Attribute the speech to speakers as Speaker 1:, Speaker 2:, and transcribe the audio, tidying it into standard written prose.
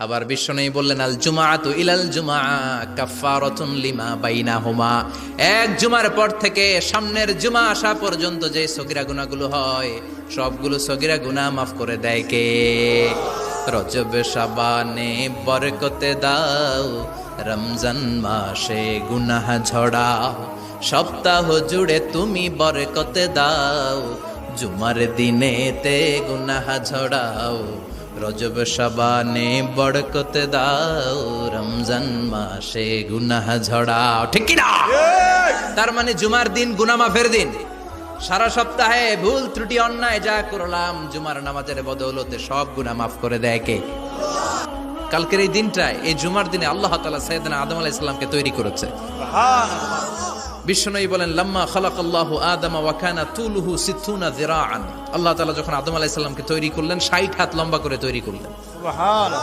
Speaker 1: আবার বিশ্বনবী বললেন আল জুমাআতু ইলাল জুমআ কাফফারাতুন লিমা বাইনাহুমা, এক জুমার পর থেকে সামনের জুমা আসা পর্যন্ত যে সগীরা গুনাহগুলো হয় সবগুলো সগীরা গুনাহ মাফ করে দেয় কে? রজব শাবানে বরকতে দাও, রমজান মাসে গুনাহ ঝড়াও, সপ্তাহ জুড়ে তুমি বরকতে দাও, জুমার দিনেতে গুনাহ ঝড়াও, রজব শাবানে বরকতে দাও, রমজান মাসে গুনাহ ঝড়াও। ঠিক কি না? তার মানে জুমার দিন গুনাহ মাফের দিন। সারা সপ্তাহে ভুল ত্রুটি অন্যায় যা করলাম জুমার নামাজের বদৌলতে সব গুনাহ মাফ করে দেয় কে? কালকের এই দিনটায়, এই জুমার দিনে আল্লাহ তাআলা সাইয়েদনা আদম আলাইহিস সালামকে তৈরি করেছে। বিশ্বনবী বলেন লাম্মা খালাকাল্লাহু আদামা ওয়া কানা তুলুহু 60 যিরাআন, আল্লাহ তাআলা যখন আদম আলাইহিস সালামকে তৈরি করলেন 60 হাত লম্বা করে তৈরি করলেন। সুবহানাল্লাহ।